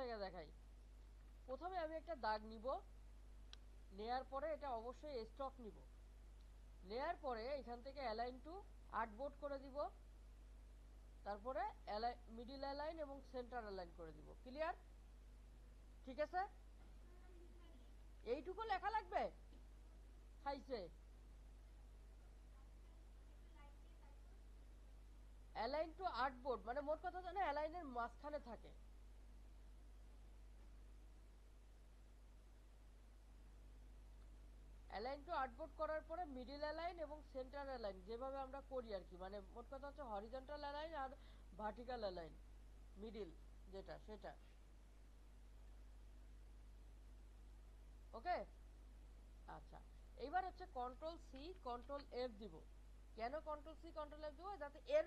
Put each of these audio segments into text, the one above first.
থেকে দেখাই। প্রথমে আমি একটা দাগ নিব, নেয়ার পরে এটা অবশ্যই স্টক নিব, নেয়ার পরে এখান থেকে অ্যালাইন টু আর্টবোর্ড করে দিব, তারপরে মিডিল অ্যালাইন এবং সেন্টার অ্যালাইন করে দিব। ক্লিয়ার? ঠিক আছে, এইটুকু লেখা লাগবে। খাইছে অ্যালাইন টু আর্টবোর্ড মানে মোট কথা জানে অ্যালাইনের মাঝখানে থাকে। অ্যালাইন টু আর্টবোর্ড করার পরে মিডিল অ্যালাইন এবং সেন্টার অ্যালাইন যেভাবে আমরা করি আর কি, মানে মোট কথা হচ্ছে হরিজন্টাল অ্যালাইন আর ভার্টিক্যাল অ্যালাইন, মিডিল যেটা সেটা। ওকে, আচ্ছা। এইবার হচ্ছে কন্ট্রোল সি কন্ট্রোল এফ দিব। কেন কন্ট্রোল সি কন্ট্রোল এফ দিব? যাতে এর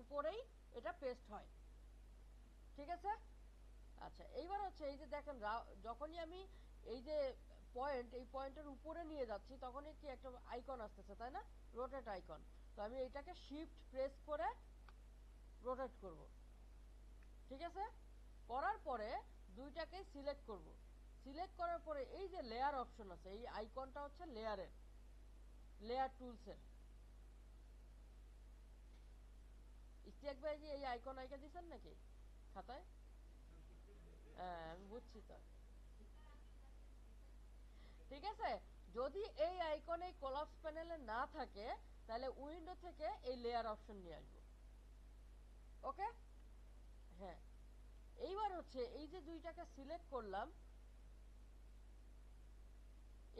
উপরেই এটা পেস্ট হয়। ঠিক আছে, আচ্ছা। এইবার হচ্ছে এই যে দেখেন যখনই আমি এই যে পয়েন্ট, এই পয়েন্টের উপরে নিয়ে যাচ্ছি তখনই কি একটা আইকন আসতেছে, তাই না? Rotate icon. তো আমি এটাকে শিফট প্রেস করে রোটেট করব। ঠিক আছে, করার পরে দুইটাকে সিলেক্ট করব। সিলেক্ট করার পরে এই যে লেয়ার অপশন আছে, এই আইকনটা হচ্ছে লেয়ারের, লেয়ার টুলসের। ইস্তিয়াক ভাই যে এই আইকন আইকা দিচ্ছেন নাকি খাতায়? হ্যাঁ আমি বুঝছি তো। ঠিক আছে, যদি এই আইকনে কোলাপস প্যানেলে না থাকে তাহলে উইন্ডো থেকে এই লেয়ার অপশন নিয়ে আসবো। ওকে, হ্যাঁ। এইবার হচ্ছে এই যে দুইটাকে সিলেক্ট করলাম,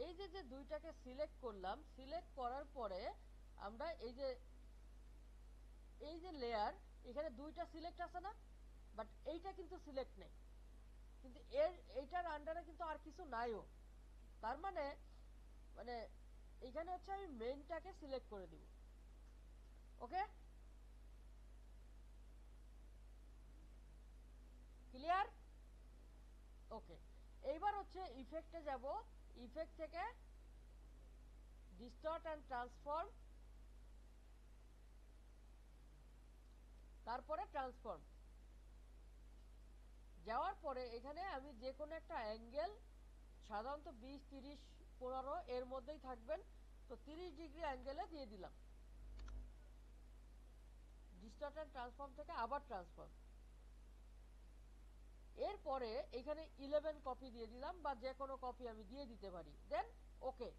এই যে যে দুইটাকে সিলেক্ট করলাম, সিলেক্ট করার পরে আমরা এই যে লেয়ার, এখানে দুইটা সিলেক্ট আছে না, বাট এইটা কিন্তু সিলেক্ট নেই, কিন্তু এইটার আন্ডারে কিন্তু আর কিছু নাইও। তার মানে মানে এখানে হচ্ছে আমি মেইনটাকে সিলেক্ট করে দিব। ওকে, ক্লিয়ার? ওকে, এইবার হচ্ছে ইফেক্টে যাব। ইফেক্ট থেকে ডিস্টর্ট অ্যান্ড ট্রান্সফর্ম, তারপরে ট্রান্সফর্ম। যাওয়ার পরে এখানে আমি যে কোনো একটা অ্যাঙ্গেল, সাধারণত 20, 30, 15 এর মধ্যেই থাকবেন, তো 30 ডিগ্রি অ্যাঙ্গেলে দিয়ে দিলাম। ডিস্টর্ট অ্যান্ড ট্রান্সফর্ম থেকে আবার ট্রান্সফর্ম। এরপরে এখানে 11 কপি দিয়ে দিলাম, বা যে কোনো কপি আমি দিয়ে দিতে পারি। দেন ওকে,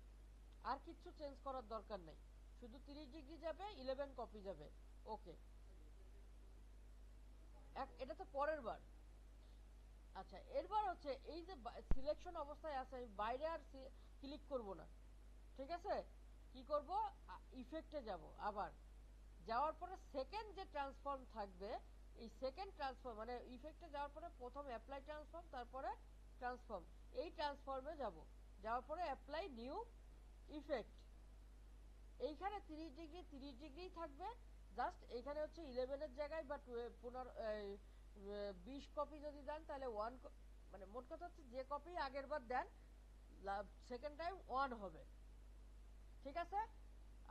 আর কিছু চেঞ্জ করার দরকার নেই, শুধু 30 ডিগ্রি যাবে, 11 কপি যাবে। ওকে, এটা তো পরের বার। আচ্ছা, এরবার হচ্ছে এই যে সিলেকশন অবস্থায় আছে, আমি বাইরে আর ক্লিক করব না। ঠিক আছে, কি করব, ইফেক্টে যাব। আবার যাওয়ার পরে সেকেন্ড যে ট্রান্সফর্ম থাকবে, এই সেকেন্ড ট্রান্সফর্ম মানে ইফেক্টে যাওয়ার পরে প্রথম অ্যাপ্লাই ট্রান্সফর্ম, তারপরে ট্রান্সফর্ম, এই ট্রান্সফর্মে যাব। যাওয়ার পরে অ্যাপ্লাই নিউ ইফেক্ট। এইখানে 30 ডিগ্রি 30 ডিগ্রি থাকবে, জাস্ট এইখানে হচ্ছে 11 এর জায়গায় বা 20 কপি যদি দেন তাহলে মানে মোট কথা হচ্ছে যে কপি আগের বার দেন সেকেন্ড টাইম 1 হবে। ঠিক আছে,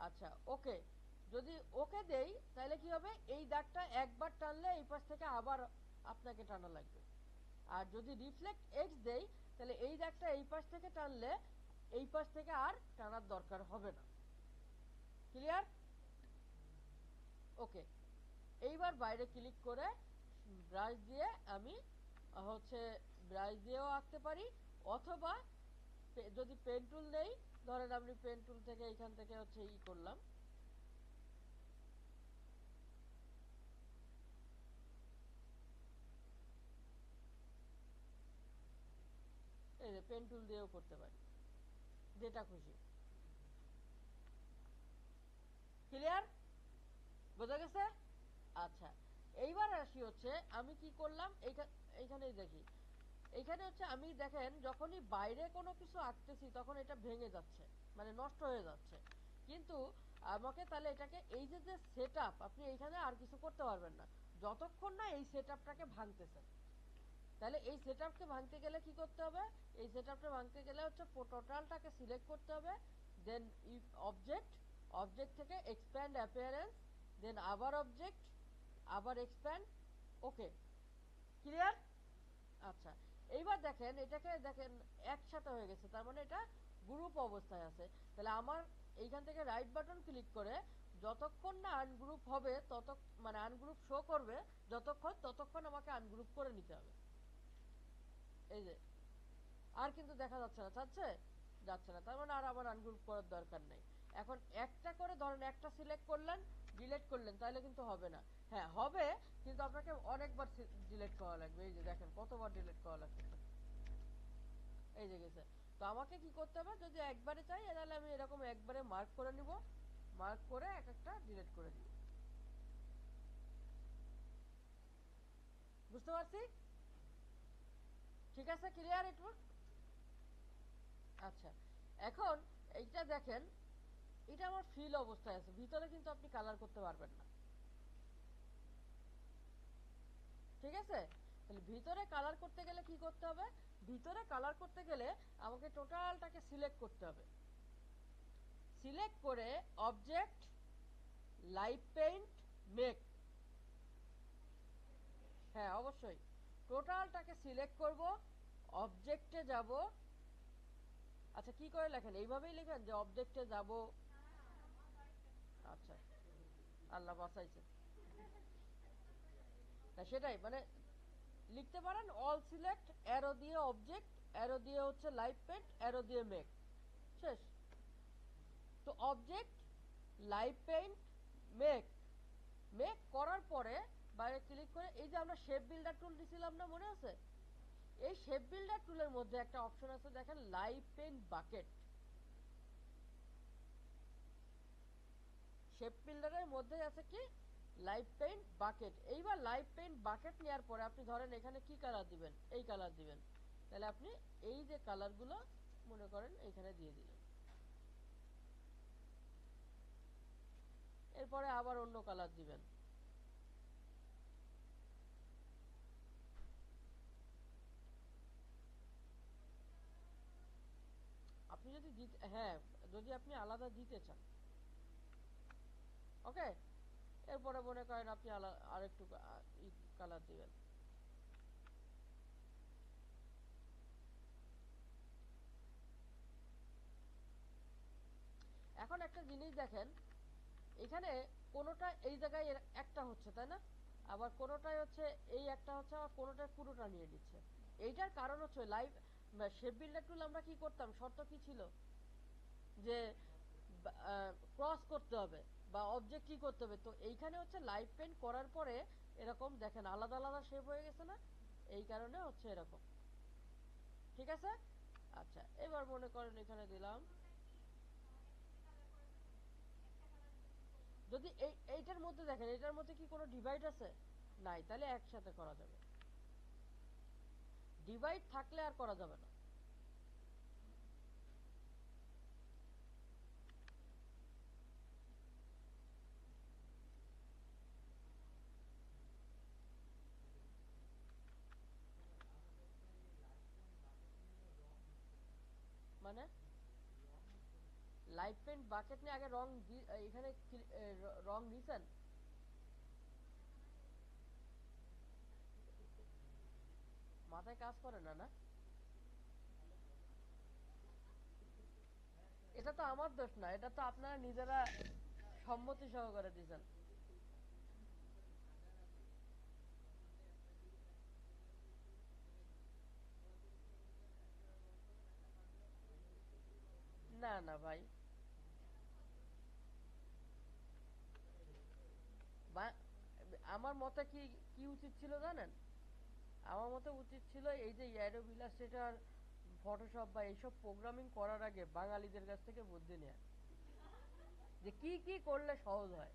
আচ্ছা। ওকে, যদি ওকে দেই তাহলে কি হবে, এই দাগটা একবার টানলে এই পাশ থেকে আবার আপনাকে টানা লাগবে। আর যদি রিফ্লেক্ট এক্স দেই তাহলে এই দাগটা এই পাশ থেকে টানলে এই পাশ থেকে আর টানার দরকার হবে না। ক্লিয়ার? ওকে, এইবার বাইরে ক্লিক করে ব্রাশ দিয়ে আমি হচ্ছে ব্রাশ দিয়েও আঁকতে পারি, অথবা যদি পেন টুল নেই, ধরেন আপনি পেন টুল থেকে এখান থেকে হচ্ছে করলাম, এই যে পেন টুল দিয়েও করতে পারি, যেটা খুশি। ক্লিয়ার? বোঝা গেছে? আচ্ছা, এইবার আসি হচ্ছে আমি কি করলাম, এইখানেই দেখি, এইখানে হচ্ছে আমি দেখেন যখনই বাইরে কোনো কিছু আঁকতেছি তখন এটা ভেঙে যাচ্ছে, মানে নষ্ট হয়ে যাচ্ছে। কিন্তু আমাকে তাহলে এটাকে এই যে যে সেট আপনি এইখানে আর কিছু করতে পারবেন না যতক্ষণ না এই সেট আপটাকে ভাঙতেছেন। তাহলে এই সেট আপকে ভাঙতে গেলে কি করতে হবে, এই সেট আপটা ভাঙতে গেলে হচ্ছে টোটালটাকে সিলেক্ট করতে হবে, দেন অবজেক্ট, অবজেক্ট থেকে এক্সপ্যান্ড অ্যাপিয়ারেন্স, দেন আবার অবজেক্ট, আবার এক্সপ্যান্ড। ওকে, ক্লিয়ার? আচ্ছা, এইবার দেখেন এটাকে দেখেন একসাথে হয়ে গেছে, তার মানে এটা গ্রুপ অবস্থায় আছে। তাহলে আমার এইখান থেকে রাইট বাটন ক্লিক করে যতক্ষণ না আনগ্রুপ হবে মানে আনগ্রুপ শো করবে ততক্ষণ আমাকে আনগ্রুপ করে নিতে হবে। এই যে আর কিন্তু দেখা যাচ্ছে না, যাচ্ছে না, তার মানে আর আবার আনগ্রুপ করার দরকার নেই। এখন একটা করে ধরেন একটা সিলেক্ট করলেন, ডিলিট করলেন, তাহলে কিন্তু হবে না। হ্যাঁ হবে, কিন্তু আপনাকে অনেকবার ডিলিট করা লাগবে। এই যে দেখেন কতবার ডিলিট করা লাগবে, এই যে গেছে। তো আমাকে কি করতে হবে, যদি একবারে চাই তাহলে আমি এরকম একবারে মার্ক করে নিব, মার্ক করে এক একটা ডিলিট করে দিব। বুঝতে পারছি? ঠিক আছে, ক্লিয়ার একটু? আচ্ছা, এখন এইটা দেখেন, এটা আমার ফিল অবস্থায় আছে, ভিতরে কিন্তু আপনি কালার করতে পারবেন না। ঠিক আছে, তাহলে ভিতরে কালার করতে গেলে কি করতে হবে, ভিতরে কালার করতে গেলে আমাকে টোটালটাকে সিলেক্ট করতে হবে। সিলেক্ট করে অবজেক্ট, লাইভ পেইন্ট, মেক। হ্যাঁ অবশ্যই, টোটালটাকে সিলেক্ট করব, অবজেক্টে যাব। আচ্ছা কি করে লেখেন, এইভাবেই লেখেন যে অবজেক্টে যাব? আচ্ছা, আল্লাহ বাঁচাইছে। সেটাই মানে লিখতে পারেন অল সিলেক্ট, অ্যারো দিয়ে অবজেক্ট, অ্যারো দিয়ে হচ্ছে লাইভ পেন্ট, অ্যারো দিয়ে মেক, শেষ। তো object, live paint, make, make করার পরে বাইরে ক্লিক করে এই যে আমরা শেপ বিল্ডার টুল দিছিলাম না, মনে আছে? এই শেপ বিল্ডার টুলের মধ্যে একটা অপশন আছে দেখেন, লাইভ পেন্ট বাকেট। শেপ বিল্ডারের মধ্যে আছে কি, লাইভ পেইন্ট বাকেট। এইবার লাইভ পেইন্ট বাকেট নেওয়ার পরে আপনি ধরেন এখানে কি কালার দিবেন, এই কালার দিবেন, তাহলে আপনি এই যে কালারগুলো মনে করেন এখানে দিয়ে দিলেন, এরপরে আবার অন্য কালার দিবেন। আপনি যদি হ্যাঁ, যদি আপনি আলাদা দিতে চান, ওকে। এরপরে মনে করেন আপনি আরেকটু কালার দিবেন। এখন একটা জিনিস দেখেন, এখানে কোনোটা এই জায়গায় একটা হচ্ছে, তাই না? আবার কোনোটাই হচ্ছে এই একটা হচ্ছে, আবার কোনোটাই পুরোটা নিয়ে নিচ্ছে। এইটার কারণ হচ্ছে লাইভ শেপ বিল্ডার টুল আমরা কি করতাম, শর্ত কি ছিল যে ক্রস করতে হবে বা অবজেক্ট কি করতে হবে। তো এইখানে হচ্ছে লাইভ পেন্ট করার পরে এরকম দেখেন আলাদা আলাদা শেপ হয়ে গেছে না, এই কারণে হচ্ছে এরকম। ঠিক আছে, আচ্ছা এবার মনে করেন এখানে দিলাম, যদি এইটার মধ্যে দেখেন, এটার মধ্যে কি কোনো ডিভাইড আছে? নাই, তাহলে একসাথে করা যাবে। ডিভাইড থাকলে আর করা যাবে না। মানে লাইভ পেন্ট বাকেট নিয়ে আগে রং এখানে রং দিছেন? মাথায় কাজ করে না, না? এটা তো আমার দোষ না, এটা তো আপনারা নিজেরা সম্মতি সহকারে দিয়েছেন। না না ভাই, আমার মতে কি কি উচিত ছিল জানেন? আমার মতে উচিত ছিল এই যে অ্যাডোব ইলাস্ট্রেটর, ফটোশপ বা এইসব প্রোগ্রামিং করার আগে বাঙালিদের কাছ থেকে বুদ্ধি নেয়া, যে কি কি করলে সহজ হয়,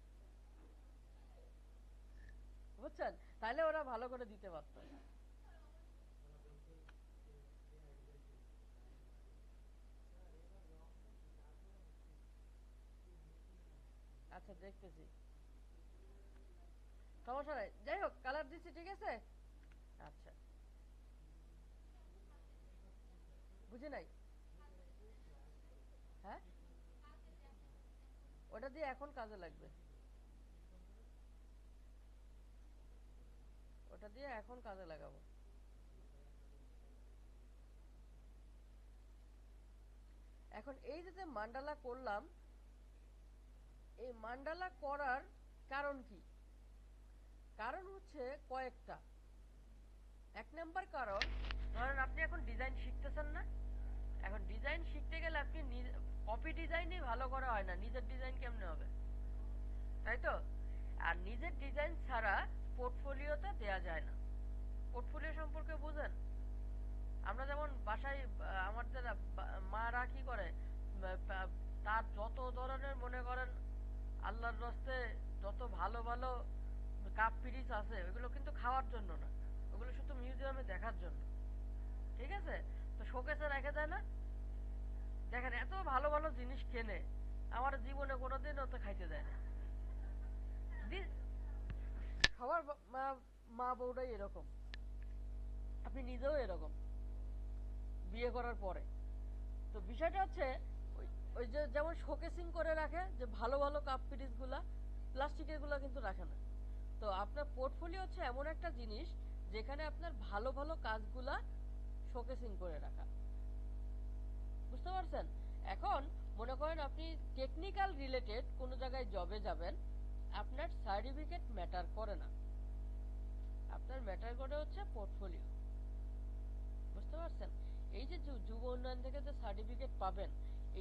বুঝছেন? তাহলে ওরা ভালো করে দিতে পারত। আচ্ছা দেখতেছি, সমস্যা নাই, যাই হোক কালার দিচ্ছি, ঠিক আছে। আচ্ছা, বুঝি নাই। হ্যাঁ, ওটা দিয়ে এখন কাজে লাগবে, ওটা দিয়ে এখন কাজে লাগাবো। এখন এই যে মান্ডালা করলাম, এই মান্ডালা করার কারণ কি? কারণ হচ্ছে কয়েকটা। এক নাম্বার কারণ, ধরেন আপনি এখন ডিজাইন শিখতেছেন না, এখন ডিজাইন শিখতে গেলে আপনি কপি ডিজাইনই ভালো করা হয় না, নিজের ডিজাইন কেমনে হবে, তাই তো? আর নিজের ডিজাইন ছাড়া পোর্টফোলিওতে দেয়া যায় না। পোর্টফোলিও সম্পর্কে বুঝেন? আমরা যেমন বাসায় আমাদের মারা কি করে, তার যত ধরনের মনে করেন আল্লাহর রস্তে যত ভালো ভালো কাপ পিরিচ আছে, ওগুলো কিন্তু খাওয়ার জন্য না, ওগুলো শুধু মিউজিয়ামে দেখার জন্য। ঠিক আছে? তো শোকেসে রেখে দেয় না? দেখেন এত ভালো ভালো জিনিস কেনে, আমার জীবনে কোনোদিনও তো খাইতে দেয় না। সবার মা বউটাই এরকম, আপনি নিজেও এরকম বিয়ে করার পরে। তো বিষয়টা হচ্ছে ওই যে যেমন শোকেসিং করে রাখে যে ভালো ভালো কাপ পিরিচ গুলা, প্লাস্টিকের গুলা কিন্তু রাখে না। তো আপনার পোর্টফোলিও হচ্ছে এমন একটা জিনিস যেখানে আপনার ভালো ভালো কাজগুলা শোকেসিং করে রাখা। বুঝতে পারছেন? এখন মনে করেন আপনি টেকনিক্যাল রিলেটেড কোনো জায়গায় জবে যাবেন, আপনার সার্টিফিকেট ম্যাটার করে না, আপনার ম্যাটার করে হচ্ছে পোর্টফোলিও। বুঝতে পারছেন? এই যে যুব উন্নয়ন থেকে যে সার্টিফিকেট পাবেন,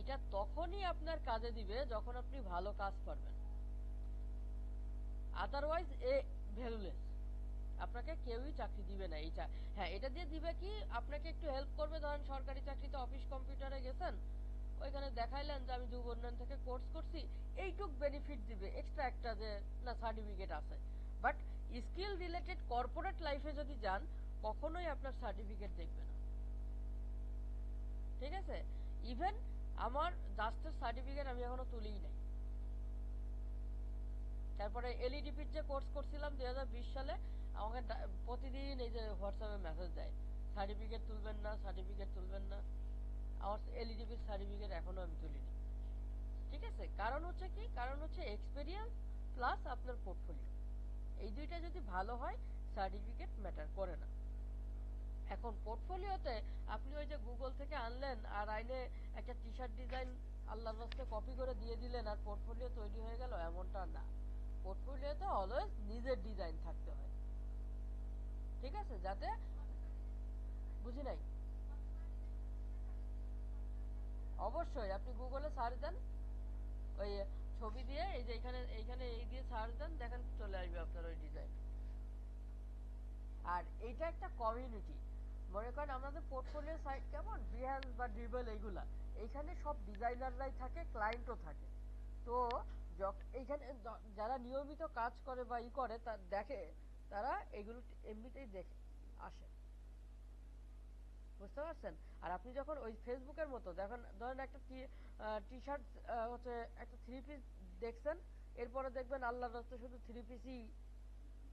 এটা তখনই আপনার কাজে দিবে যখন আপনি ভালো কাজ করবেন, আদারওয়াইজ এ ভ্যালুলেস। আপনাকে কেউই চাকরি দিবে না এইটা। হ্যাঁ, এটা দিয়ে দিবে কি, আপনাকে একটু হেল্প করবে। ধরেন সরকারি চাকরিতে অফিস কম্পিউটারে গেছেন, ওইখানে দেখাইলেন যে আমি যুব উন্নয়ন থেকে কোর্স করছি, এইটুক বেনিফিট দিবে এক্সট্রা একটা, যে না সার্টিফিকেট আছে। বাট স্কিল রিলেটেড কর্পোরেট লাইফে যদি যান, কখনোই আপনার সার্টিফিকেট দেখবে না। ঠিক আছে? ইভেন আমার জাস্টের সার্টিফিকেট আমি এখনো তুলিই নাই। তারপরে এলইডিপির যে কোর্স করছিলাম 2020 সালে, আমাকে প্রতিদিন এই যে হোয়াটসঅ্যাপে মেসেজ দেয়, সার্টিফিকেট তুলবেন না, সার্টিফিকেট তুলবেন না। আমার এলইডিপির সার্টিফিকেট এখনো আমি তুলিনি। ঠিক আছে? কারণ হচ্ছে কি, কারণ হচ্ছে এক্সপেরিয়েন্স প্লাস আপনার পোর্টফোলিও, এই দুইটা যদি ভালো হয় সার্টিফিকেট ম্যাটার করে না। এখন পোর্টফোলিওতে আপনি ওই যে গুগল থেকে আনলেন আর আইনে একটা টি শার্ট ডিজাইন আল্লাহর রাস্তে কপি করে দিয়ে দিলেন আর পোর্টফোলিও তৈরি হয়ে গেল, এমনটা না। পোর্টফোলিওতে অলওয়েজ নিজের ডিজাইন থাকতে হয়। ঠিক আছে? যাতে, বুঝি নাই। অবশ্যই আপনি গুগলে সার্চ দেন, ওই ছবি দিয়ে এই যে এখানে এইখানে এই দিয়ে সার্চ দেন, দেখেন চলে আসবে আপনার ওই ডিজাইন। আর এইটা একটা কমিউনিটি। মনে করেন আমাদের পোর্টফোলিও সাইট কেমন, বিহ্যান্স বা ড্রিবল, এইগুলা এইখানে সব ডিজাইনাররাই থাকে, ক্লায়েন্টও থাকে। তো এইখানে যারা নিয়মিত কাজ করে বা ই করে তা দেখে, তারা এগুলো এমনিতেই দেখে আসে। বুঝতে পারছেন? আর আপনি যখন ওই ফেসবুকের মতো দেখেন, ধরেন একটা টি শার্ট হচ্ছে একটা থ্রি পিস দেখছেন, এরপরে দেখবেন আল্লাহর রাস্তায় শুধু থ্রি পিসই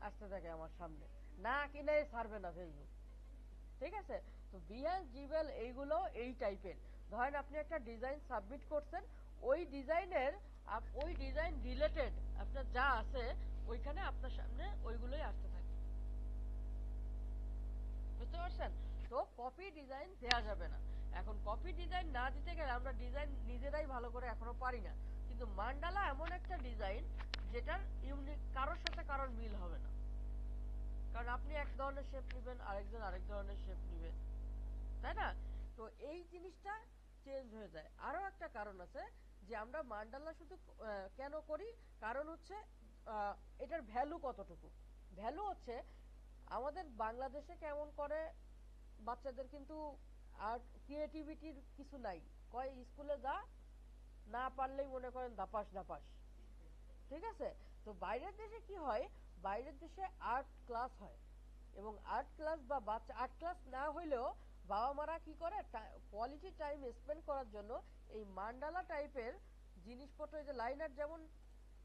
আসতে থাকে আমার সামনে, না কিনে ছাড়বে না ফেসবুক। ঠিক আছে? তো বিহ্যান্স, জিমেল এইগুলো এই টাইপের। ধরেন আপনি একটা ডিজাইন সাবমিট করছেন, ওই ডিজাইনের ওই ডিজাইন রিলেটেড আপনার যা আছে ওইখানে আপনার সামনে ওইগুলোই আসতে থাকে। বুঝতে পারছেন? তো কপি ডিজাইন দেয়া যাবে না। এখন কপি ডিজাইন না দিতে গেলে আমরা ডিজাইন নিজেরাই ভালো করে এখনো পারি না। কিন্তু মান্ডালা এমন একটা ডিজাইন যেটার ইউনিক, কারোর সাথে কারোর মিল হবে না। কারণ আপনি এক ধরনের শেপ নেবেন, আরেকজন আরেক ধরনের শেপ নেবে, তাই না? তো এই জিনিসটা চেঞ্জ হয়ে যায়। আরো একটা কারণ আছে যে আমরা মান্ডালা শুধু কেন করি, কারণ হচ্ছে এটার ভ্যালু কতটুকু। ভ্যালু হচ্ছে আমাদের বাংলাদেশে কেমন করে বাচ্চাদের কিন্তু আর্ট ক্রিয়েটিভিটির কিছু নাই, কয় স্কুলে যা, না পারলেই মনে করেন দাপাস দাপাস। ঠিক আছে? তো বাইরের দেশে কি হয়, বাইরের দেশে আর্ট ক্লাস হয়, এবং আর্ট ক্লাস বা বাচ্চা আর্ট ক্লাস না হইলেও বাবা মারা কি করে, কোয়ালিটি টাইম স্পেন্ড করার জন্য এই মান্ডালা টাইপের জিনিসপত্র, এই যে লাইনার যেমন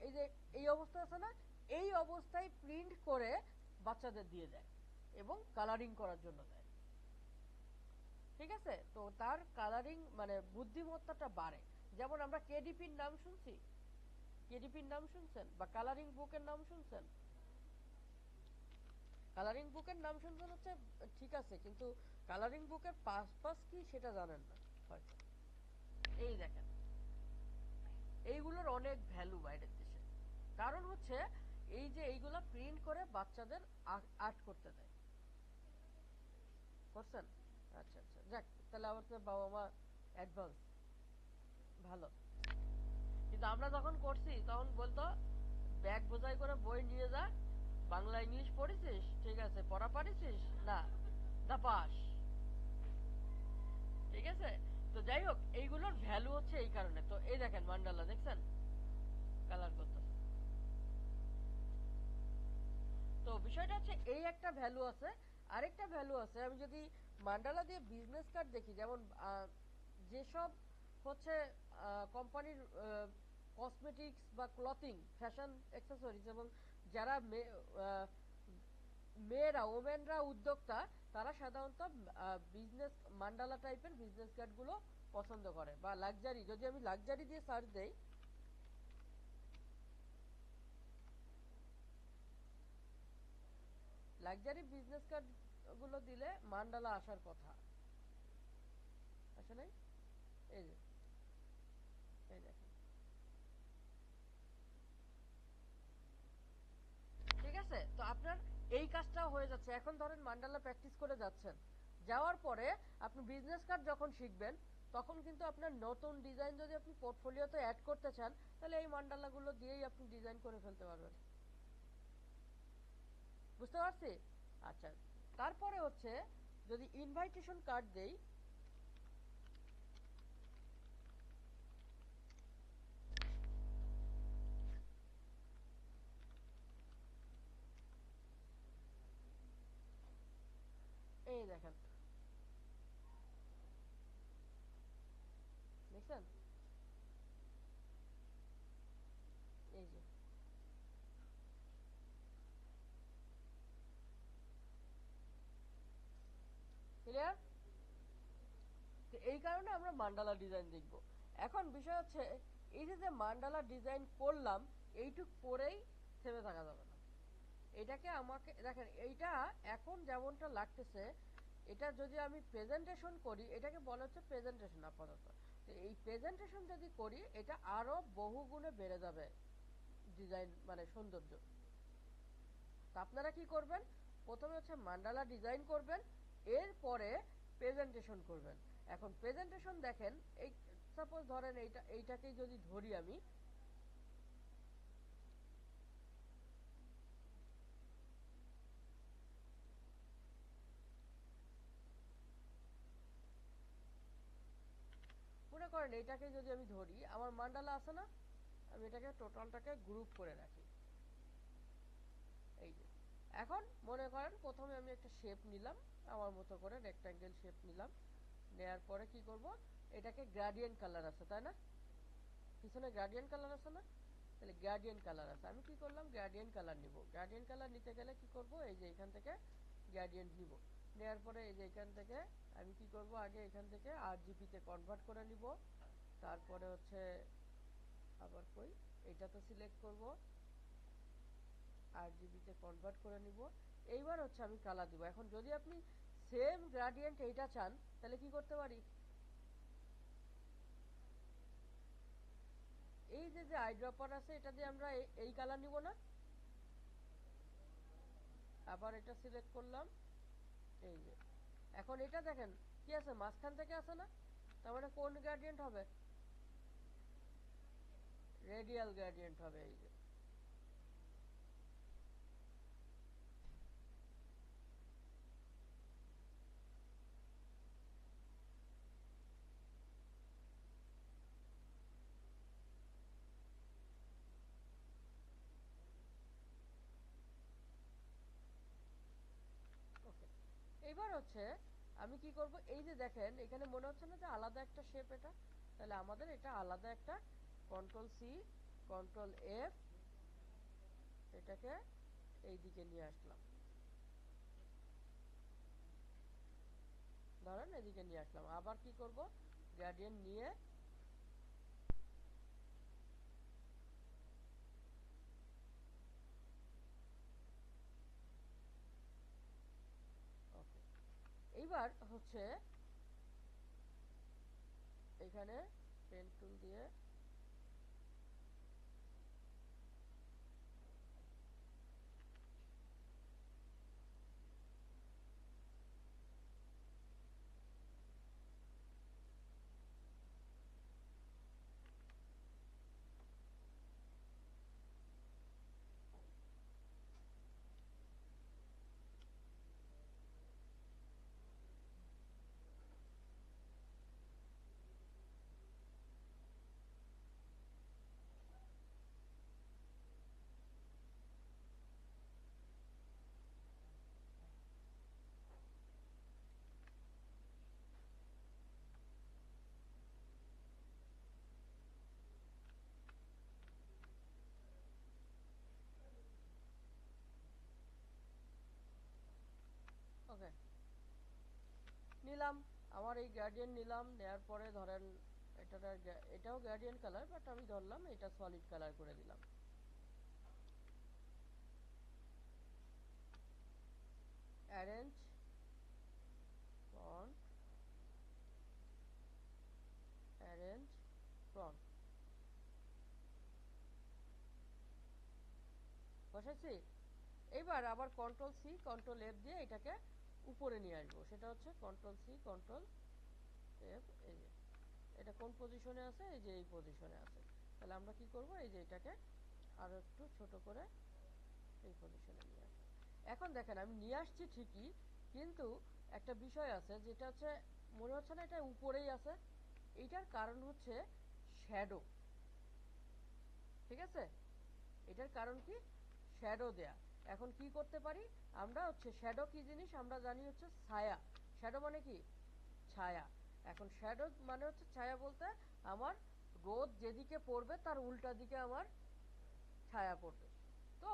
এই যে এই অবস্থা আছে না, এই অবস্থায় প্রিন্ট করে বাচ্চাদের দিয়ে দেয় এবং কালারিং করার জন্য দেয়। ঠিক আছে? তো তার কালারিং মানে বুদ্ধিমত্তাটা বাড়ে। যেমন আমরা কেডিপির নাম শুনছি, কেডিপির নাম শুনছেন বা কালারিং বুকের নাম শুনছেন? কালারিং বুকের নাম শুনছেন হচ্ছে ঠিক আছে, কিন্তু কালারিং বুকের পাস কি সেটা জানেন না হয়তো। এই দেখেন এইগুলোর অনেক ভ্যালু বাইরের দেশে, কারণ হচ্ছে এই যে এইগুলা প্রিন্ট করে বাচ্চাদের আর্ট করতে দেয়। করছেন? আচ্ছা আচ্ছা, যাক, তাহলে আমাদের বাবা মা অ্যাডভান্স, ভালো। কিন্তু আমরা যখন করছি তখন বলতো ব্যাগ বোঝাই করে বই নিয়ে যা, বাংলা ইংলিশ পড়েছিস, ঠিক আছে, পড়া পারিছিস না, দা পাস। ঠিক আছে, তো যাই হোক, এইগুলোর ভ্যালু হচ্ছে এই কারণে। তো এই দেখেন মান্ডালা দেখছেন কালার করতেছে। তো বিষয়টা হচ্ছে এই একটা ভ্যালু আছে। আরেকটা ভ্যালু আছে, আমি যদি মান্ডালা দিয়ে বিজনেস কার্ড দেখি, যেমন যেসব হচ্ছে কোম্পানির কসমেটিক্স বা ক্লথিং, ফ্যাশন অ্যাক্সেসরিজ, এবং যারা মেয়েরা ওমেনরা উদ্যোক্তা, তারা সাধারণত বিজনেস মান্ডালা টাইপের বিজনেস কার্ডগুলো পছন্দ করে। বা লাক্সারি, যদি আমি লাক্সারি দিয়ে সার্চ দেই, লাক্সারি বিজনেস কার্ড গুলো দিলে মান্ডালা আসার কথা, আসে নাই। এই যে, এই দেখেন, ঠিক আছে। তো আপনার এই কাজটাও হয়ে যাচ্ছে। এখন ধরেন মান্ডালা প্র্যাকটিস করে যাচ্ছেন, যাওয়ার পরে আপনি বিজনেস কার্ড যখন শিখবেন, তখন কিন্তু আপনার নতুন ডিজাইন যদি আপনি পোর্টফোলিওতে অ্যাড করতে চান, তাহলে এই মান্ডালাগুলো দিয়েই আপনি ডিজাইন করে ফেলতে পারবেন। বুঝতে পারছি? আচ্ছা, তারপরে হচ্ছে যদি ইনভাইটেশন কার্ড দেই, এই দেখেন, দেখছেন, এই যে, ক্লিয়ার? তো এই কারণে আমরা মান্ডালা ডিজাইন দেখব। এখন বিষয় হচ্ছে এই যে যে মান্ডালা ডিজাইন করলাম, এইটুক পরেই থেমে থাকা যাবে না। এটাকে আমাকে দেখেন, এইটা এখন যেমনটা লাগতেছে, এটা যদি আমি প্রেজেন্টেশন করি, এটাকে বলা হচ্ছে প্রেজেন্টেশন আপাতত। তো এই প্রেজেন্টেশন যদি করি, এটা আরো বহু গুণে বেড়ে যাবে ডিজাইন, মানে সৌন্দর্য। তো আপনারা কি করবেন, প্রথমে হচ্ছে মান্ডালা ডিজাইন করবেন, এরপরে প্রেজেন্টেশন করবেন। এখন প্রেজেন্টেশন দেখেন, এই সাপোজ ধরেন এইটাকেই যদি ধরি আমি, মনে করেন এইটাকে যদি আমি ধরি, আমার মান্ডালা আছে না, আমি এটাকে টোটালটাকে গ্রুপ করে রাখি। এই যে, এখন মনে করেন প্রথমে আমি একটা শেপ নিলাম, আমার মতো করে রেক্ট্যাঙ্গেল শেপ নিলাম। নেয়ার পরে কি করব, এটাকে গ্রেডিয়েন্ট কালার আছে তাই না, পিছনে গ্রেডিয়েন্ট কালার আছে না, তাহলে গ্রেডিয়েন্ট কালার আছে, আমি কি করলাম, গ্রেডিয়েন্ট কালার নিব। গ্রেডিয়েন্ট কালার নিতে গেলে কি করব, এই যে এখান থেকে গ্রেডিয়েন্ট নিব। নেয়ার পরে এই যে এখান থেকে আমি কি করব, আগে এখান থেকে আরজিবি তে কনভার্ট করে নিব। তারপরে হচ্ছে আবার কই, এটাতে সিলেক্ট করব, আরজিবি তে কনভার্ট করে নিব। এইবার হচ্ছে আমি কালার দিব। এখন যদি আপনি সেম গ্রেডিয়েন্ট এইটা চান, তাহলে কি করতে পারি, এই যে যে আইড্রপার আছে, এটা দিয়ে আমরা এই কালার নিব না, আবার এটা সিলেক্ট করলাম। এই যে, এখন এটা দেখেন কি আছে, মাঝখান থেকে আছে না, তার মানে কোন গ্রেডিয়েন্ট হবে, রেডিয়াল গ্রেডিয়েন্ট হবে। এই যে, ওকে। এইবার হচ্ছে আমি কি করব, এই যে দেখেন এখানে মনে হচ্ছে না যে আলাদা একটা শেপ এটা, তাহলে আমাদের এটা আলাদা একটা কন্ট্রোল সি, কন্ট্রোল এফ, এটাকে এই দিকে নিয়ে আসলাম, ধরেন এদিকে নিয়ে আসলাম। আবার কি করব, গ্রেডিয়েন্ট নিয়ে, ওকে। এইবার হচ্ছে এখানে পেন টুল দিয়ে ওকে নিলাম। আমার এই গ্রেডিয়েন্ট নিলাম, নেওয়ার পরে ধরেন এটাও গ্রেডিয়েন্ট কালার, বাট আমি ধরলাম এটা সলিড কালার করে দিলাম। অ্যারেঞ্জ ফন্ট, অ্যারেঞ্জ ফন্ট বসাইছি। এইবার আবার কন্ট্রোল সি কন্ট্রোল এফ দিয়ে এটাকে উপরে নিয়ে আসবো। সেটা হচ্ছে কন্ট্রোল সি কন্ট্রোল এফ। এই যে এটা কোন পজিশনে আছে, এই যে এই পজিশনে আছে। তাহলে আমরা কি করব, এই যে এটাকে আরো একটু ছোট করে এই পজিশনে নিয়ে আসবো। এখন দেখেন আমি নিয়ে আসছি ঠিকই, কিন্তু একটা বিষয় আছে যেটা হচ্ছে মনে হচ্ছে না এটা উপরেই আছে। এইটার কারণ হচ্ছে শ্যাডো। ঠিক আছে, এটার কারণ কি, শ্যাডো দেয়া। এখন কি করতে পারি আমরা, হচ্ছে শ্যাডো কি জিনিস আমরা জানি, হচ্ছে ছায়া। শ্যাডো মানে কি, ছায়া। এখন শ্যাডো মানে হচ্ছে ছায়া বলতে আমার রোদ যেদিকে পড়বে তার উল্টা দিকে আমার ছায়া পড়বে। তো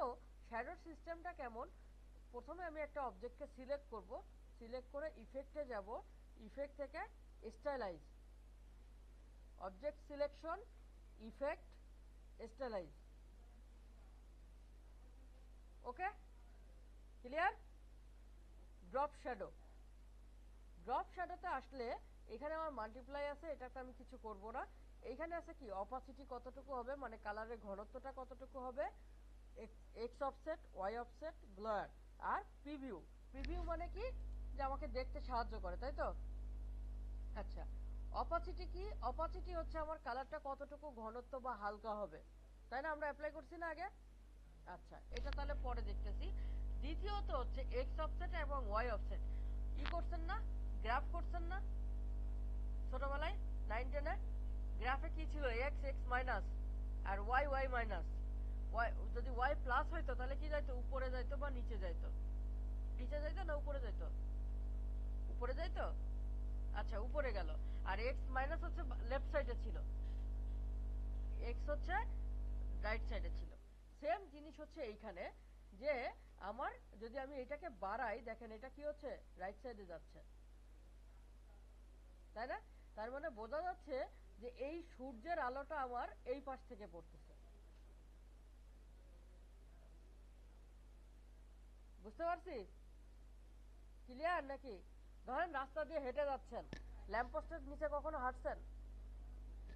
শ্যাডোর সিস্টেমটা কেমন, প্রথমে আমি একটা অবজেক্টকে সিলেক্ট করব, সিলেক্ট করে ইফেক্টে যাব, ইফেক্ট থেকে stylize, object selection, effect, stylize. Okay, clear. Drop shadow, drop শ্যাডোতে আসলে এখানে আমার মাল্টিপ্লাই আছে, এটাতে আমি কিছু করব না। এইখানে আছে কি অপাসিটি কতটুকু হবে, মানে কালারের ঘনত্বটা কতটুকু হবে, X offset, Y offset, blur, আর প্রিভিউ। প্রিভিউ মানে কি, যে আমাকে দেখতে সাহায্য করে, তাই তো। আচ্ছা, অপাসিটি কি, অপাসিটি হচ্ছে আমার কালারটা কতটুকু ঘনত্ব বা হালকা হবে, তাই না, আমরা অ্যাপ্লাই করছি না আগে। আচ্ছা, এটা তাহলে পরে দেখতেছি। দ্বিতীয়ত হচ্ছে এক্স অফসেট এবং ওয়াই অফসেট। কি করছেন না, গ্রাফ করছেন না ছোটবেলায় 9-10-এ। গ্রাফে কি ছিল, এক্স এক্স মাইনাস আর ওয়াই ওয়াই মাইনাস। ওয়াই যদি ওয়াই প্লাস হইতো তাহলে কি যাইতো, উপরে যাইতো বা নিচে যাইতো, নিচে যাইতো না উপরে যাইতো, উপরে যাইতো। আচ্ছা, উপরে গেল। আর এক্স মাইনাস হচ্ছে লেফট সাইডে ছিল, এক্স হচ্ছে রাইট সাইডে ছিল। সেম জিনিস হচ্ছে এইখানে, যে আমার যদি আমি এটাকে বাড়াই, দেখেন এটা কি হচ্ছে, রাইট সাইডে যাচ্ছে, তাই না। তার মানে বোঝা যাচ্ছে যে এই সূর্যের আলোটা আমার এই পাশ থেকে পড়তেছে। বুঝতে পারছি, ক্লিয়ার নাকি। ধরেন রাস্তা দিয়ে হেঁটে যাচ্ছেন, ল্যাম্পপোস্টের নিচে কখনো হাঁটছেন,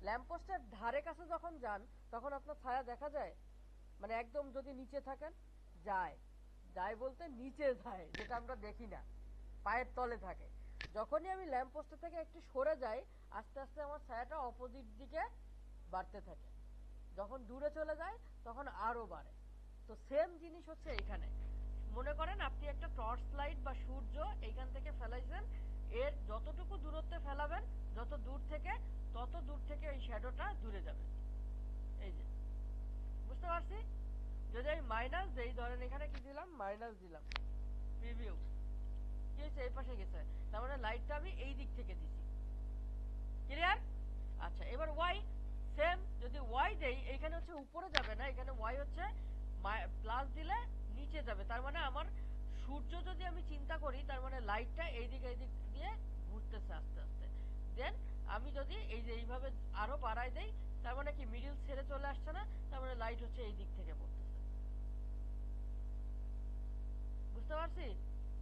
ল্যাম্পপোস্টের ধারে কাছে যখন যান তখন আপনার ছায়া দেখা যায়, মানে একদম যদি নিচে থাকেন, যায়, যায় বলতে নিচে যায়, যেটা আমরা দেখি না, পায়ের তলে থাকে। যখনই আমি ল্যাম্পপোস্টের থেকে একটু সরে যাই, আস্তে আস্তে আমার ছায়াটা অপোজিট দিকে বাড়তে থাকে। যখন দূরে চলে যায় তখন আরো বাড়ে। তো সেম জিনিস হচ্ছে এখানে। মনে করেন আপনি একটা টর্চ লাইট বা সূর্য এইখান থেকে ফেলাইছেন, এর যতটুকু দূরত্বে ফেলাবেন, যত দূর থেকে, তত দূর থেকে ওই শ্যাডোটা দূরে যাবে। এই যে, বুঝতে পারছি। যদি আমি মাইনাস দেই, ধরেন এখানে কি দিলাম, মাইনাস দিলাম, প্রিভিউ, কি হয়েছে, এই পাশে গেছে, তার মানে লাইটটা আমি এই দিক থেকে দিছি। ক্লিয়ার। আচ্ছা, এবার ওয়াই, সেম যদি ওয়াই দেই, এখানে হচ্ছে উপরে যাবে না, এখানে ওয়াই হচ্ছে প্লাস দিলে নিচে যাবে। তার মানে আমার সূর্য যদি আমি চিন্তা করি, তার মানে লাইটটা এইদিক এইদিক দিয়ে ঘুরতেছে আস্তে আস্তে। দেন আমি যদি এই যে এইভাবে আরো বাড়াই দেই, তার মানে কি মিডিল ছেড়ে চলে আসছে না, তার মানে লাইট হচ্ছে এই দিক থেকে পড়তেছে। বুঝতে পারছি,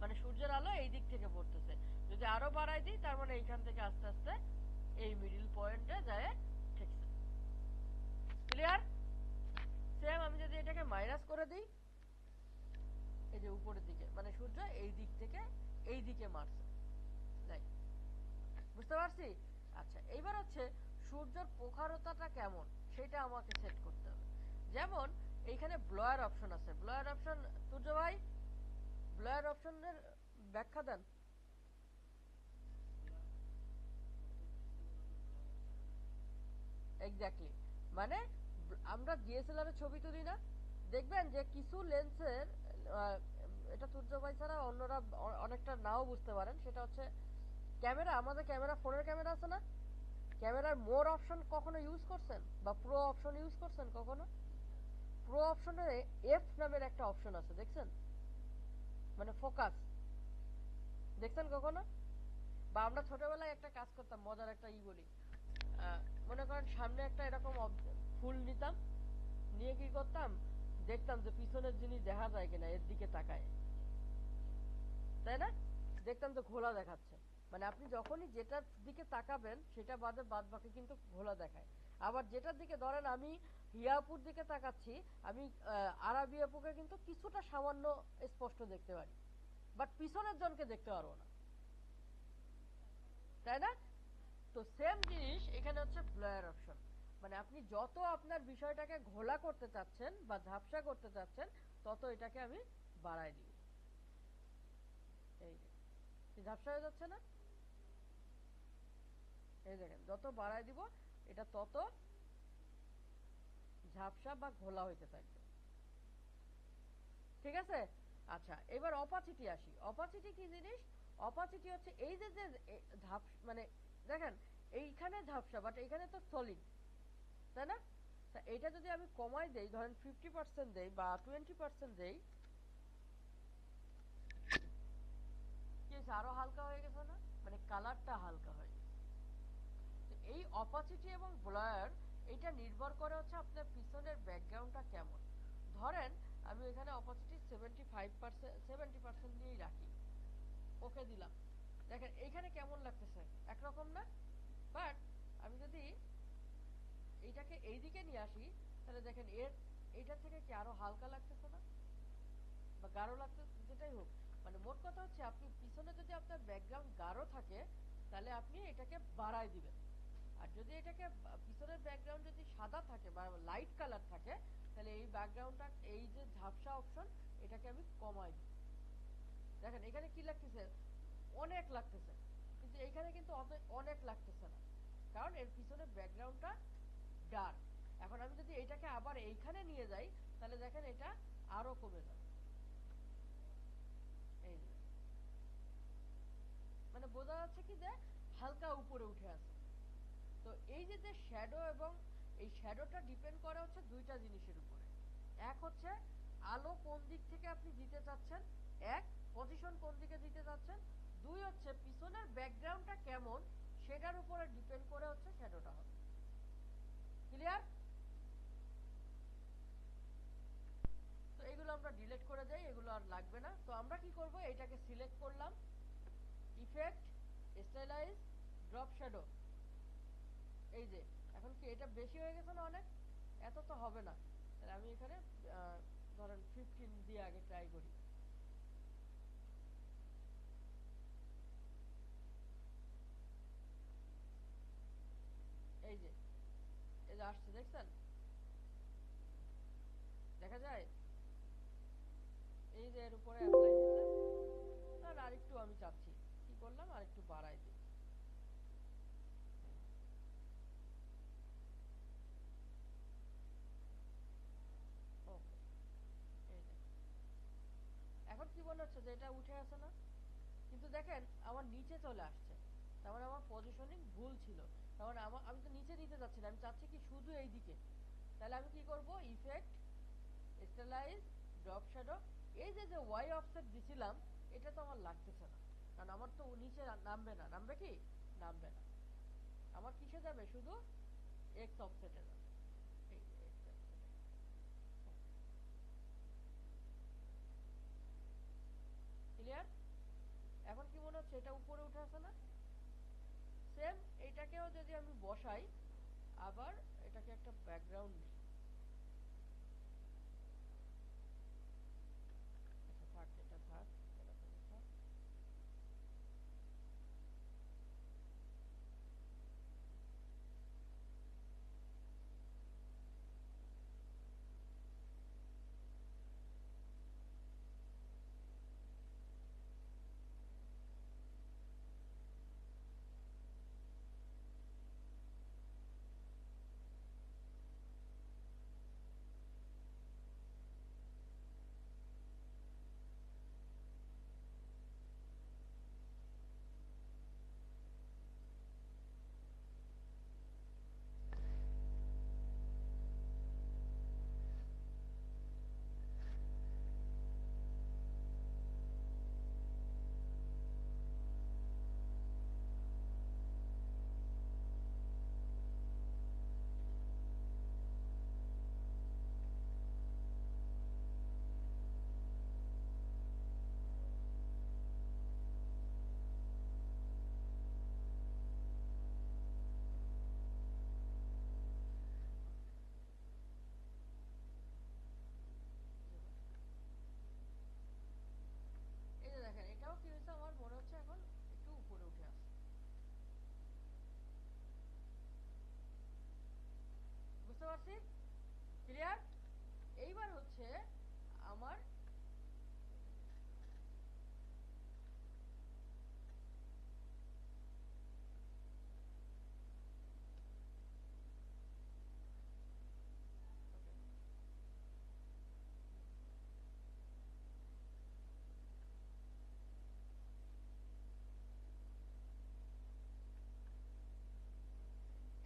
মানে সূর্যের আলো এই দিক থেকে পড়তেছে। যদি আরো বাড়াই দিই, তার মানে এইখান থেকে আস্তে আস্তে এই মিডিল পয়েন্টে যায় ক্লিয়ার? সেম আমি যদি এটাকে মাইনাস করে দিই, এই যে উপরের দিকে মানে সূর্য এই দিক থেকে এই দিকে মারছে, বুঝতে পারছি? আচ্ছা, এইবার হচ্ছে সূর্যের প্রখরতাটা কেমন সেটা আমাকে সেট করতে হবে। যেমন এইখানে ব্লোয়ার অপশন আছে, ব্লোয়ার অপশন সূর্য ভাই ব্লোয়ার অপশনের ব্যাখ্যা দেন। এক্স্যাক্টলি, মানে আমরা ডিএসএলআর এর ছবি তুলি না, দেখবেন যে কিছু লেন্সের এটা সূর্য ভাই ছাড়া অন্যরা অনেকটা নাও বুঝতে পারেন, সেটা হচ্ছে ক্যামেরা, আমাদের ক্যামেরা, ফোনের ক্যামেরা আছে না, ক্যামেরার মোর অপশন কখনো ইউজ করছেন বা প্রো অপশন ইউজ করছেন কখনো? প্রো অপশনে এফ নামের একটা অপশন আছে, দেখছেন? মানে ফোকাস, দেখছেন কখনো? বা আমরা ছোটবেলায় একটা কাজ করতাম, মজার একটা বলি, মনে করেন সামনে একটা এরকম ফুল নিতাম, নিয়ে কি করতাম, দেখতাম যে পিছনের জিনিস দেখা যায় কিনা, এর দিকে তাকায়, তাই না? দেখতাম তো ঘোলা দেখাচ্ছে, মানে আপনি যখনই যেটার দিকে তাকাবেন সেটা বাদে বাদ বাকি কিন্তু ঘোলা দেখায়। আবার যেটার দিকে ধরেন আমি হিয়াপুর দিকে তাকাচ্ছি, আমি আরাবি আপুকে কিন্তু কিছুটা সামান্য স্পষ্ট দেখতে পারি, বাট পিছনের জনকে দেখতে পারবো না, তাই না? তো সেম জিনিস এখানে হচ্ছে ব্লার অপশন, মানে আপনি যত আপনার বিষয়টাকে ঘোলা করতে চাচ্ছেন বা ঝাপসা করতে চাচ্ছেন, তত এটাকে আমি বাড়াই দিব। এই যে ঝাপসা হয়ে যাচ্ছে না, এই দেখেন যত বাড়াই দিব এটা তত ঝাপসা বা ঘোলা হইতে থাকবে, ঠিক আছে? আচ্ছা, এবার অপাসিটি আসি। অপাসিটি কি জিনিস? অপাসিটি হচ্ছে এই যে যে মানে দেখেন এইখানে ঝাপসা, বাট এইখানে তো সলিড, তাই না? এইটা যদি আমি কমাই দেই, ধরেন 50% দেই বা 20% দেই, কি হয়েছে, আরো হালকা হয়ে গেছে না? মানে কালারটা হালকা হয়ে গেছে। এই অপাসিটি এবং ব্লার এটা নির্ভর করে হচ্ছে আপনার পিছনের ব্যাকগ্রাউন্ডটা কেমন। ধরেন আমি এখানে অপাসিটি 70% নিয়েই রাখি, ওকে দিলাম, দেখেন এইখানে কেমন লাগতেছে, একরকম না? বাট আমি যদি এইটাকে এইদিকে নিয়ে আসি, তাহলে দেখেন এইটার থেকে কি আরো হালকা লাগতেছে না, বা গাঢ় লাগতেছে, যেটাই হোক, মানে মোট কথা হচ্ছে আপনি পিছনে যদি আপনার ব্যাকগ্রাউন্ড গাঢ় থাকে তাহলে আপনি এটাকে বাড়ায় দিবেন, আর যদি এটাকে পিছনের ব্যাকগ্রাউন্ড যদি সাদা থাকে বা লাইট কালার থাকে, তাহলে এই ব্যাকগ্রাউন্ডটা এই যে ঝাপসা অপশন এটাকে আমি কমাই দিই। দেখেন এখানে কি লাগতেছে, অনেক লাগতেছে, কিন্তু এইখানে কিন্তু অনেক লাগতেছে না, কারণ এর পিছনের ব্যাকগ্রাউন্ডটা ডার্ক। এখন আমি যদি এইটাকে আবার এইখানে নিয়ে যাই, তাহলে দেখেন এটা আরো কমে যাবে, এই যে মানে বোঝা যাচ্ছে কি যে হালকা উপরে উঠে আছে। তো এই যে যে শ্যাডো, এবং এই শ্যাডোটা ডিপেন্ড করে হচ্ছে দুইটা জিনিসের উপরে। এক হচ্ছে আলো কোন দিক থেকে আপনি দিতে চাচ্ছেন, এক পজিশন কোন দিকে দিতে চাচ্ছেন, দুই হচ্ছে পিছনের ব্যাকগ্রাউন্ডটা কেমন সেটার উপরে ডিপেন্ড করে হচ্ছে শ্যাডোটা হবে। ক্লিয়ার? তো এগুলো আমরা ডিলিট করে দেই, এগুলো আর লাগবে না। তো আমরা কি করব, এটাকে সিলেক্ট করলাম, ইফেক্ট, স্টাইলাইজ, ড্রপ শ্যাডো, এই যে এখন কি এটা বেশি হয়ে গেছে না অনেক? এত তো হবে না, তাহলে আমি এখানে ধরেন 15 দিয়ে আগে ট্রাই করি। এই যে এই যে আসছে, দেখছেন? দেখা যায় এই যে এর উপরে অ্যাপ্লাই হয়েছে, আর আরেকটু আমি চাচ্ছি, কি করলাম, আরেকটু বাড়াই দিই। ওকে, এই যে এখন কি মনে হচ্ছে যে এটা উঠে আসে না? কিন্তু দেখেন আমার নিচে চলে আসছে, তার মানে আমার পজিশনিং ভুল ছিল। তার মানে আমি তো নিচে নিতে যাচ্ছি না, আমি চাচ্ছি কি শুধু এই দিকে। তাহলে আমি কি করব, ইফেক্ট, স্টাইলাইজ, ড্রপ শ্যাডো, এই যে যে ওয়াই অফসেট দিছিলাম এটা তো আমার লাগতেছে না, কারণ আমার তো নিচে নামবে না, নামবে কি? নামবে না, আমার কিসে যাবে, শুধু এক্স অফসেটে যাবে। এই যে এক্স অফসেটে, ক্লিয়ার? এখন কি মনে হচ্ছে এটা উপরে উঠে আসে না? সেম এইটাকেও যদি আমি বসাই, আবার এটাকে একটা ব্যাকগ্রাউন্ড দিই, ক্লিয়ার? এইবার হচ্ছে আমার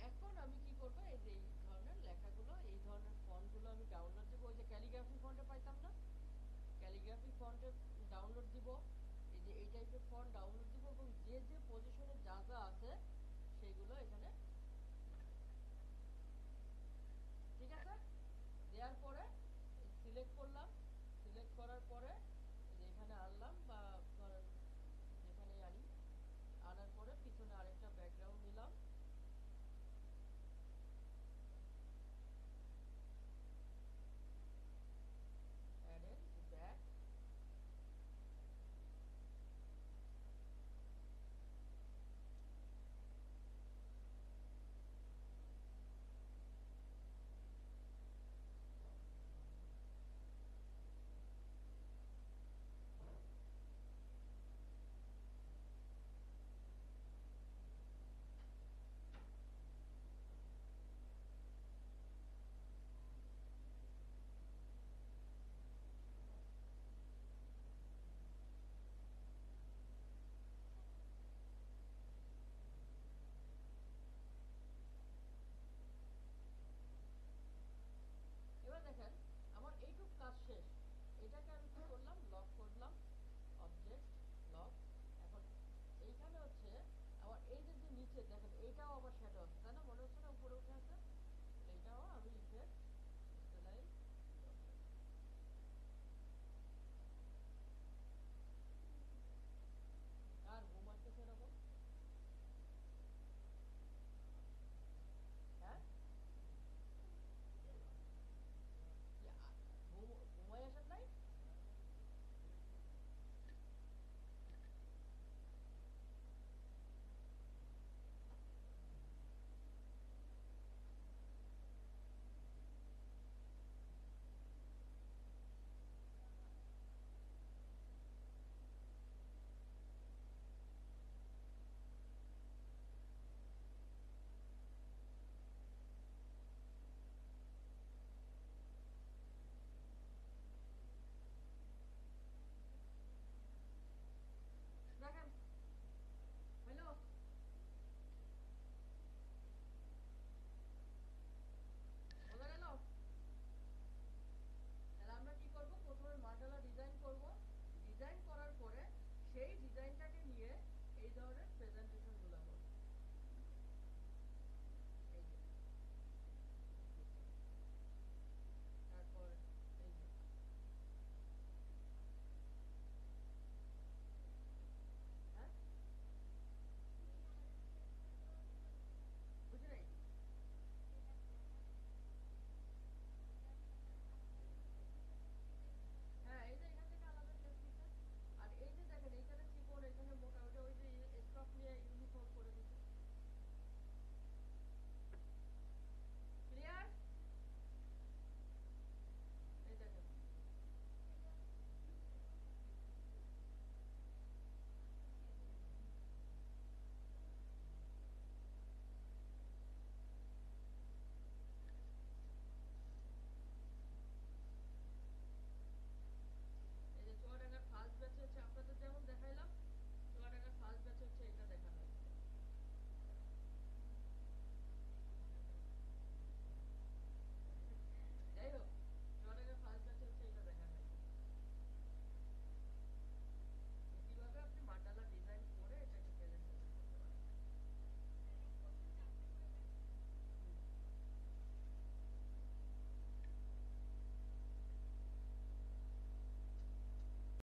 এখন আমি কি করব, এই যে এই ধরনের লেখাগুলো, এই ধরনের ফন্টগুলো আমি ডাউনলোড দিব। ওই যে ক্যালিগ্রাফি ফন্টে পাইতাম না, ক্যালিগ্রাফি ফন্টে ডাউনলোড দিব। এই যে এই টাইপের ফন্ট ডাউনলোড দিব এবং যে যে পজিশনে যা যা আছে সেইগুলো এখানে, ঠিক আছে? দেওয়ার পরে সিলেক্ট করলাম, সিলেক্ট করার পরে এই যে এখানে আনলাম, বা ধরেন যেখানেই আনি, আনার পরে পিছনে আরেকটা ব্যাকগ্রাউন্ড নিলাম, অ্যাডেড ব্যাক, এবার দেখেন আমার এইটুক কাজ শেষ। এটাকে আমি কি করলাম, লক করলাম, অবজেক্ট লক। এখন এইখানে হচ্ছে আমার এই যে যে নিচে দেখেন এইটাও আবার শ্যাডো আছে, তাই না? মনে হচ্ছে না উপরে উঠে আছে? এইটাও আমি ইফেক্ট